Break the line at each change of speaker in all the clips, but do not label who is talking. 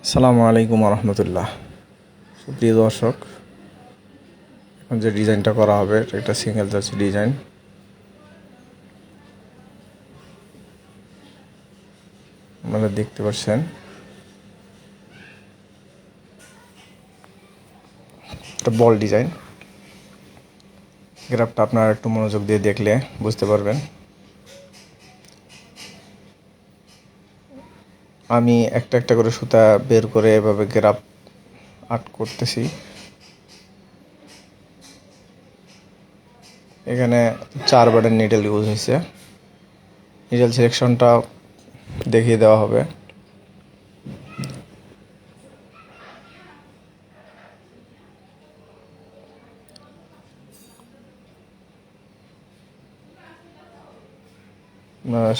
আসসালামু আলাইকুম রহমতুল্লাহ। সুপ্রিয় দর্শক, এখন যে ডিজাইনটা করা হবে এটা একটা সিঙ্গেল জার্সি ডিজাইন। আপনারা দেখতে পাচ্ছেন একটা বল ডিজাইন। গ্রাফটা আপনারা একটু মনোযোগ দিয়ে দেখলে বুঝতে পারবেন। আমি একটা একটা করে সুতা বের করে এভাবে গ্রাফ আর্ট করতেছি। এখানে 4 বারের নিডেল ইউজ হয়েছে। নিডেল সিলেকশনটা দেখিয়ে দেওয়া হবে।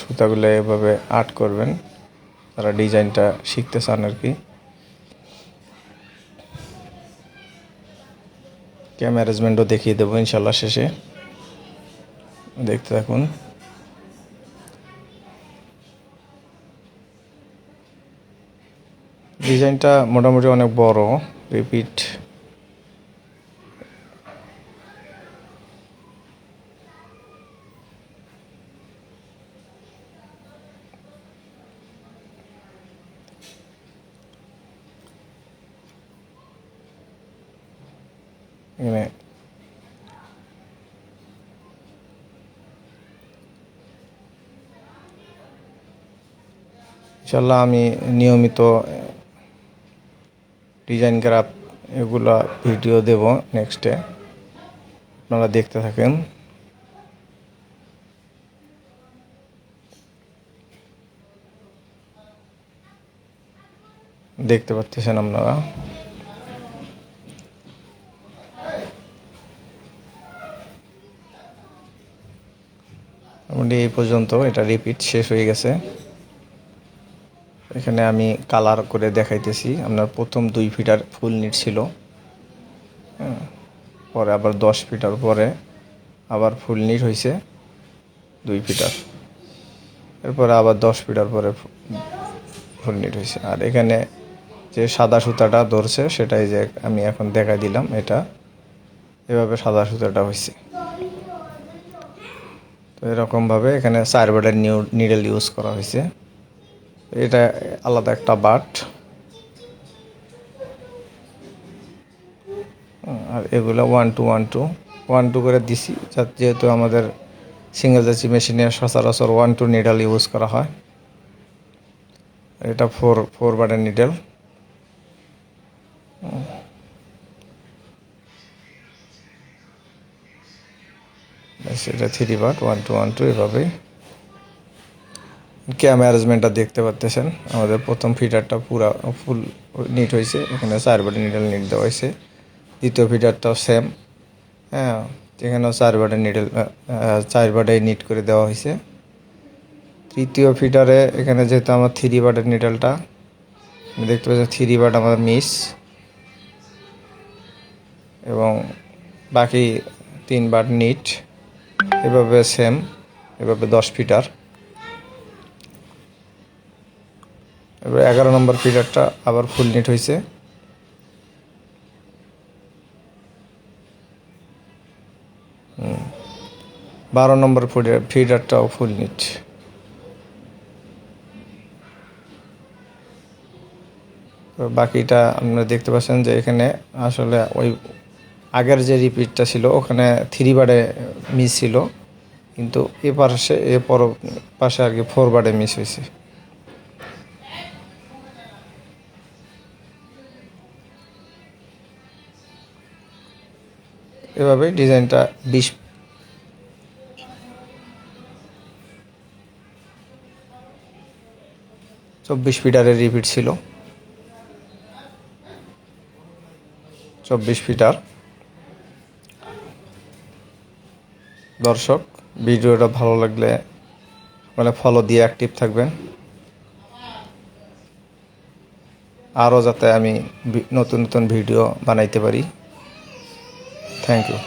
সুতাগুলো এভাবে আর্ট করবেন যারা ডিজাইনটা শিখতে চান আর কি। ম্যানেজমেন্টও দেখিয়ে দেবো ইনশাল্লাহ শেষে, দেখতে থাকুন। ডিজাইনটা মোটামুটি অনেক বড়, রিপিট এখানে ইনশাল্লাহ আমি নিয়মিত ডিজাইন গ্রাফ এগুলা ভিডিও দেব নেক্সটে, আপনারা দেখতে থাকেন। দেখতে পাচ্ছেন আপনারা। মোটামুটি এই পর্যন্ত এটা রিপিট শেষ হয়ে গেছে। এখানে আমি কালার করে দেখাইতেছি। আপনার প্রথম 2 ফিটার ফুল নিট ছিল, পরে আবার 10 ফিটার পরে আবার ফুল নিট হয়েছে 2 ফিটার, এরপরে আবার 10 ফিটার পরে ফুল নিট হয়েছে। আর এখানে যে সাদা সুতাটা ধরছে সেটাই যে আমি এখন দেখাই দিলাম, এটা এভাবে সাদা সুতাটা হয়েছে। তো এরকমভাবে এখানে 4 বারের নিডেল ইউজ করা হয়েছে। এটা আলাদা একটা বাট, আর এগুলো 1 2 1 2 1 2 করে দিছি, যেহেতু আমাদের সিঙ্গেল জার্সি মেশিনে সচরাচর 1 2 নিডেল ইউজ করা হয়। এটা 4 বারের নিডেল। এটা 3 বার 1 2 1 2 এভাবেই। ম্যানেজমেন্টটা দেখতে পাচ্ছেন। আমাদের প্রথম ফিটারটা পুরা ফুল নিট হয়েছে, এখানে 4 বারের নিডেল নিট দেওয়া হয়েছে। দ্বিতীয় ফিটারটাও সেম, হ্যাঁ, এখানেও 4 বারের নিডেল 4 বারে নিট করে দেওয়া হয়েছে। তৃতীয় ফিটারে এখানে যেহেতু আমার 3 বারের নিডেলটা দেখতে পাচ্ছি, 3 বার আমাদের মিস, এবং বাকি 3 বার নিট। এভাবে সেম, এভাবে 10 ফিটার। এবার 11 নম্বর ফিটারটা আবার ফুল নিট হয়েছে। 12 নম্বর ফিডারটাও ফুল নিট। বাকিটা আপনারা দেখতে পাচ্ছেন যে এখানে আসলে ওই আগের যে রিপিটটা ছিল ওখানে 3 বারে মিস ছিল, কিন্তু এ পাশে পাশে আর কি 4 বারে মিস হয়েছে। এভাবে ডিজাইনটা 24 ফিটারের রিপিট ছিল, 24 ফিটার। দর্শক, ভিডিওটা ভালো লাগলে মানে ফলো দিয়ে অ্যাক্টিভ থাকবেন, আরও যাতে আমি নতুন নতুন ভিডিও বানাইতে পারি। Thank you.